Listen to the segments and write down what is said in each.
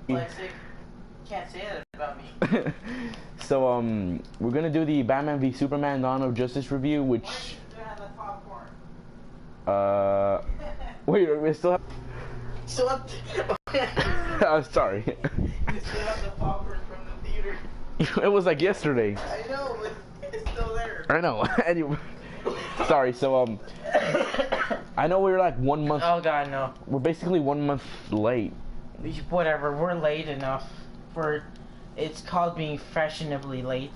Dyslexic. Can't say that about me. So we're gonna do the Batman v Superman: Dawn of Justice review, which. Why do you have that popcorn? Wait, we still have. Still have. I'm sorry. You still have the popcorn from the theater. It was like yesterday. I know, but it's still there. I know. Anyway, sorry. So I know we were like 1 month. Oh God, no. We're basically 1 month late. Whatever, we're late enough for. It's called being fashionably late.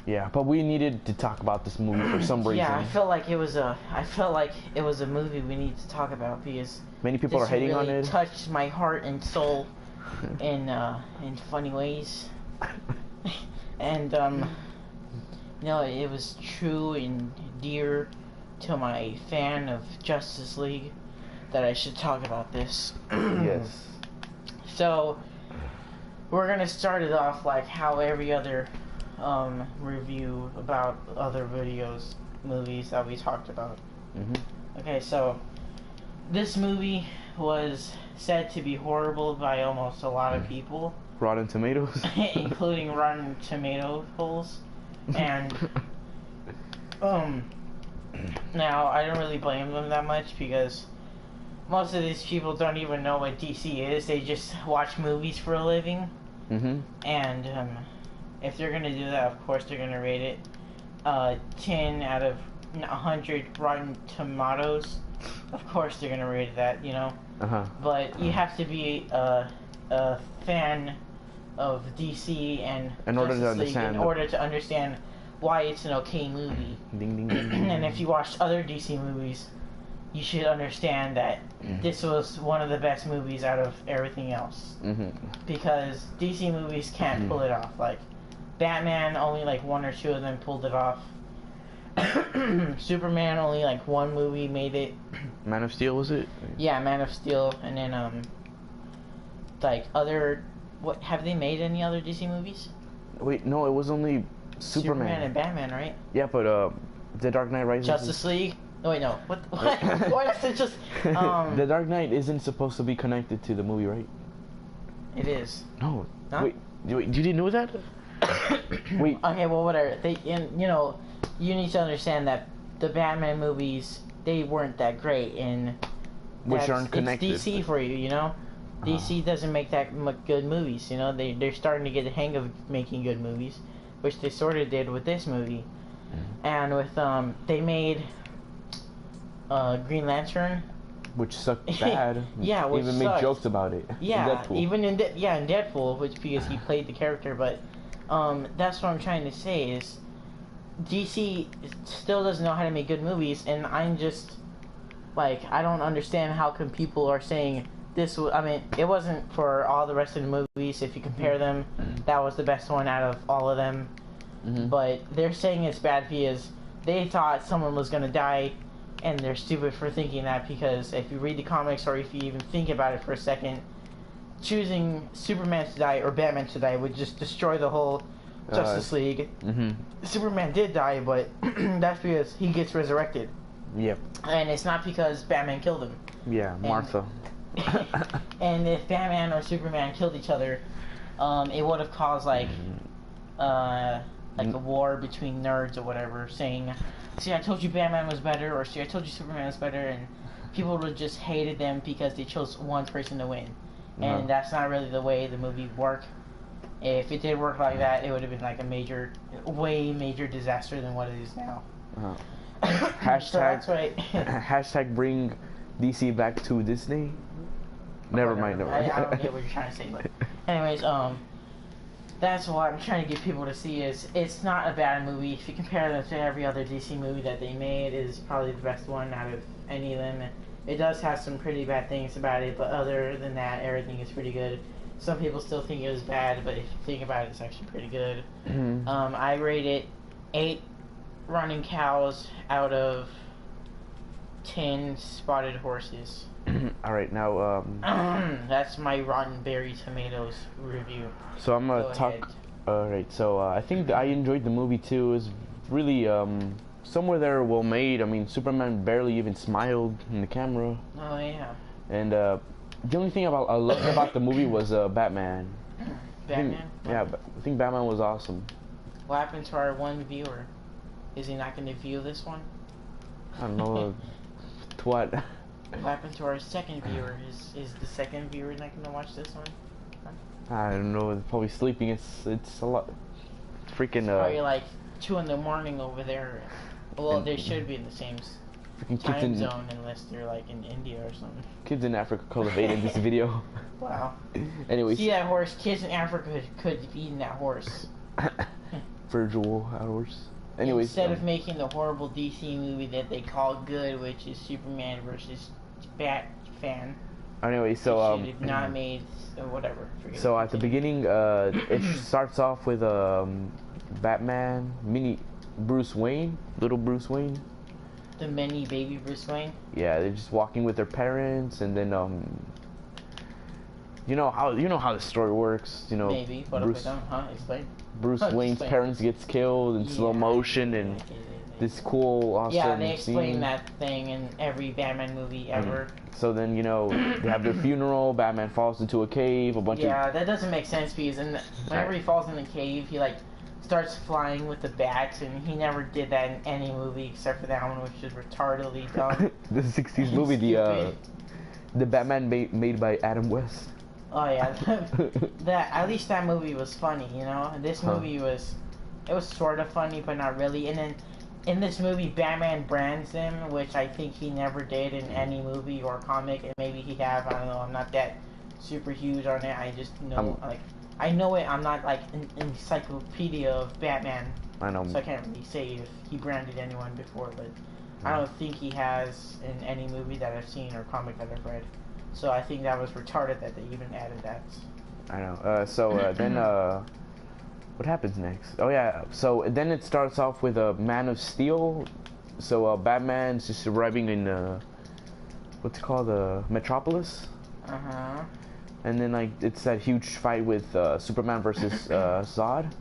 Yeah, but we needed to talk about this movie for some reason. Yeah, I felt like it was a movie we need to talk about because many people are hating really on it. Touched my heart and soul in funny ways. And you know, it was true and dear to my fan of Justice League that I should talk about this. Yes. So we're gonna start it off like how every other review about other movies that we talked about. Okay, so this movie was said to be horrible by almost a lot of people. Rotten Tomatoes, including Rotten Tomato polls, and now I don't really blame them that much because most of these people don't even know what DC is. They just watch movies for a living. And if they're gonna do that, of course they're gonna rate it 10 out of 100 Rotten Tomatoes. Of course they're gonna rate that, you know. But you have to be a fan of DC and in order to understand why it's an okay movie. Ding, ding, ding, ding. And if you watch other DC movies, you should understand that this was one of the best movies out of everything else. Because DC movies can't pull it off. Like Batman, only like 1 or 2 of them pulled it off. Superman, only like 1 movie made it. Man of Steel, was it? Yeah, Man of Steel, and then like other. What have they made any other DC movies? Wait, no, it was only Superman and Batman, right? Yeah, but The Dark Knight Rises. Justice League. Oh, wait, no. What? Why is it just? The Dark Knight isn't supposed to be connected to the movie, right? It is. No. Huh? Wait, you didn't know that? Wait. Okay, well, whatever. You know, you need to understand that the Batman movies, they weren't that great, and which aren't connected. It's DC for you, you know. DC doesn't make that good movies, you know. They're starting to get the hang of making good movies, which they sort of did with this movie, and with they made Green Lantern, which sucked bad. Yeah, which even made jokes about it. Yeah, in Deadpool. Even in Deadpool, which because he played the character. But that's what I'm trying to say is DC still doesn't know how to make good movies, and I'm just like I don't understand how come people are saying this. I mean, it wasn't for all the rest of the movies. If you compare them, that was the best one out of all of them. But they're saying it's bad because they thought someone was gonna die. And they're stupid for thinking that because if you read the comics or if you even think about it for a second, choosing Superman to die or Batman to die would just destroy the whole Justice League. Superman did die, but that's because he gets resurrected. Yep. And it's not because Batman killed him. Yeah, Martha. And if Batman or Superman killed each other, it would have caused like a war between nerds or whatever, saying, see, I told you Batman was better, or see, I told you Superman was better, and people would just hated them because they chose one person to win. And that's not really the way the movie worked. If it did work like that, it would have been like a way major disaster than what it is now. Hashtag, so that's right. Hashtag bring DC back to Disney. Never mind. I don't get what you're trying to say, but anyways, that's what I'm trying to get people to see is it's not a bad movie. If you compare them to every other DC movie that they made, it is probably the best one out of any of them. It does have some pretty bad things about it, but other than that, everything is pretty good. Some people still think it was bad, but if you think about it, it's actually pretty good. I rate it 8 running cows out of 10 spotted horses. Alright, now that's my Rotten Berry Tomatoes review. So I'm gonna talk. Alright, so I think I enjoyed the movie too. It was really somewhere there well made. I mean, Superman barely even smiled in the camera. Oh yeah. And the only thing I loved about the movie was Batman. Batman? I think Batman was awesome. What happened to our one viewer? Is he not going to view this one? I don't know. What? What happened to our second viewer? Is the second viewer not going to watch this one? Huh? I don't know. Probably sleeping. It's a lot. Freaking. Probably like 2 in the morning over there. Well, they should be in the same time zone unless they're like in India or something. Kids in Africa cultivated this video. Wow. Anyways. See that horse? Kids in Africa could have eaten that horse. Virtual hours. Anyways. Instead of making the horrible DC movie that they call good, which is Superman versus Batman. Anyway, so should have not made whatever. So at the beginning, it starts off with Batman, Bruce Wayne, little Bruce Wayne. The mini baby Bruce Wayne. Yeah, they're just walking with their parents, and then you know how the story works. You know, maybe. What if I don't? Huh? Explain. Bruce Wayne's parents gets killed in slow motion, and this cool, awesome. Yeah, they explain scene. that thing in every Batman movie ever. So then, you know, they have their funeral. Batman falls into a cave. Yeah, that doesn't make sense because whenever he falls in the cave, he like starts flying with the bats, and he never did that in any movie except for that one, which is retardedly dumb. The '60s movie, the Batman made by Adam West. Oh yeah, that at least that movie was funny, you know. And this movie was sort of funny, but not really. And then in this movie, Batman brands him, which I think he never did in any movie or comic, and maybe he have. I don't know. I'm not that super huge on it. I just know I know it. I'm not like an encyclopedia of Batman. I know. So I can't really say if he branded anyone before, but I don't think he has in any movie that I've seen or comic that I've read. So I think that was retarded that they even added that. I know. So then, what happens next? Oh yeah. So then it starts off with a Man of Steel. So Batman's just arriving in what's it called, Metropolis. And then like it's that huge fight with Superman versus Zod.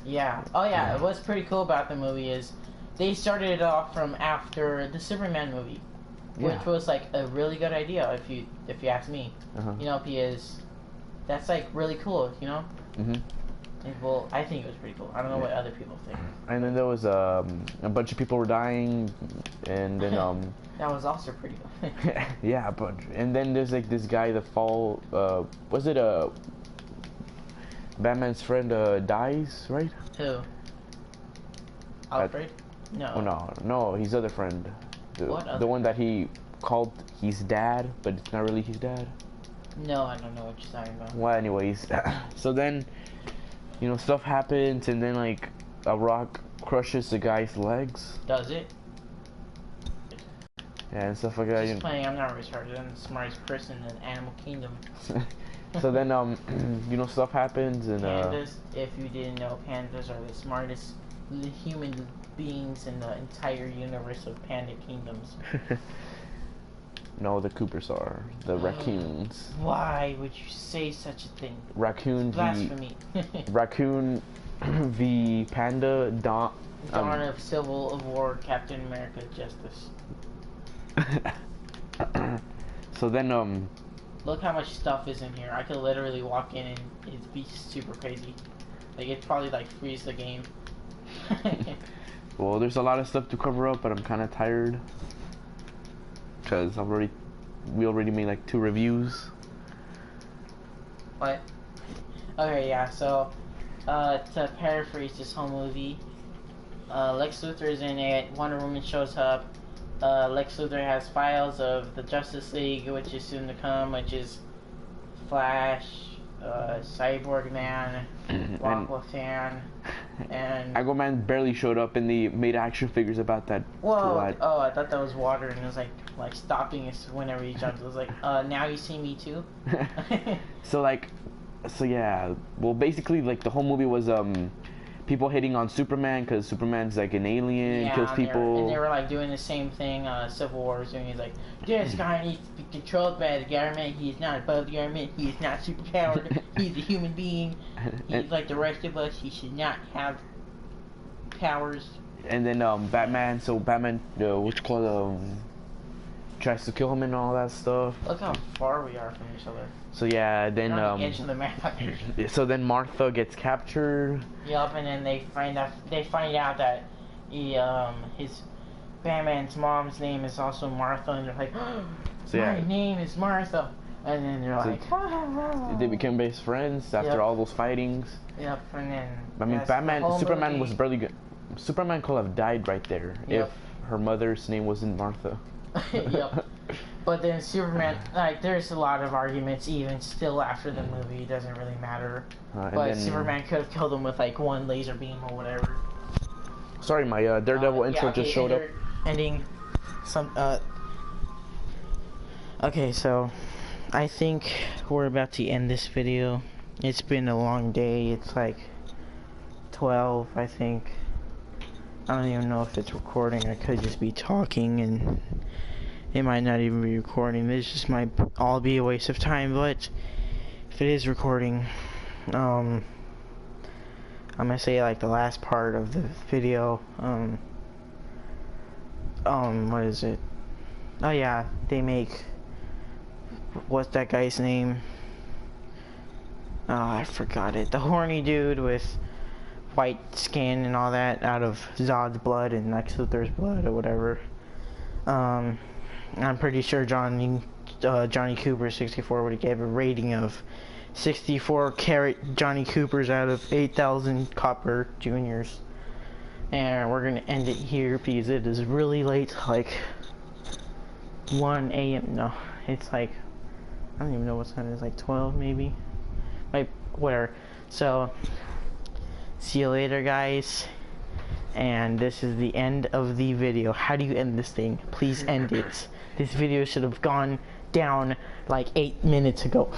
Yeah. Oh yeah. What's pretty cool about the movie is they started it off from after the Superman movie. Which was like a really good idea if you ask me. You know, because that's like really cool, you know? Well, I think it was pretty cool. I don't know what other people think. And then there was a bunch of people were dying, and then that was also pretty cool. yeah, and then there's like this guy that was it Batman's friend dies, right? Who? Alfred? No. Oh, no, his other friend. The one that he called his dad, but it's not really his dad. No, I don't know what you're talking about. Well, anyways, so then, you know, stuff happens, and then like a rock crushes the guy's legs. Does it? Yeah, and stuff like that. Just playing. I'm not retarded. I'm the smartest person in Animal Kingdom. So then, you know, stuff happens, and pandas. If you didn't know, pandas are the smartest human beings in the entire universe of Panda Kingdoms. No, the Coopers are the raccoons. Why would you say such a thing? Raccoon Blasphemy. Raccoon v Panda. Dawn of Civil War, Captain America, Justice. So then look how much stuff is in here. I could literally walk in and it'd be super crazy. Like it'd probably like freeze the game. Well, there's a lot of stuff to cover up, but I'm kind of tired because we already made like 2 reviews. What? Okay, yeah. So, to paraphrase this whole movie, Lex Luthor is in it. Wonder Woman shows up. Lex Luthor has files of the Justice League, which is soon to come, which is Flash, Cyborg Man, Aquaman, and Aquaman barely showed up, and they made action figures about that. Whoa! Oh, I thought that was water, and it was like stopping us whenever he jumped. It was like, now you see me too. So yeah. Well, basically, like the whole movie was people hating on Superman because Superman's like an alien, kills people. And they were like doing the same thing Civil War was doing. He's like, this guy needs to be controlled by the government. He's not above the government. He is not superpowered. He's a human being. He's like the rest of us. He should not have powers. And then Batman. So Batman, what's called tries to kill him and all that stuff. Look how far we are from each other. So yeah, then We're on the edge of the map. so then Martha gets captured. Yup, and then they find out that his Batman's mom's name is also Martha, and they're like, So, my yeah. name is Martha. And then they're So like, they became best friends after Yep. all those fightings. Yep, and then I mean, that's the whole Superman movie. was barely good. Superman could have died right there Yep. if her mother's name wasn't Martha. Yep. But then Superman, like, there's a lot of arguments even still after the movie. It doesn't really matter. And But then- Superman could have killed him with like one laser beam or whatever. Sorry, my Daredevil intro just showed up. Ending some. Okay, so I think we're about to end this video. It's been a long day. It's like 12, I think. I don't even know if it's recording. I could just be talking and it might not even be recording. This just might all be a waste of time, but if it is recording, I'm gonna say like the last part of the video. What is it? Oh yeah, they make, what's that guy's name? Oh, I forgot it. The horny dude with white skin and all that out of Zod's blood and Lex Luthor's blood or whatever. I'm pretty sure Johnnycooper64 would have gave a rating of 64 karat Johnny Coopers out of 8,000 copper juniors. And we're gonna end it here because it is really late, like 1 a.m. No, it's like, I don't even know what time it is, like 12 maybe? Like, whatever. So, see you later, guys. And this is the end of the video. How do you end this thing? Please end it. This video should have gone down like 8 minutes ago.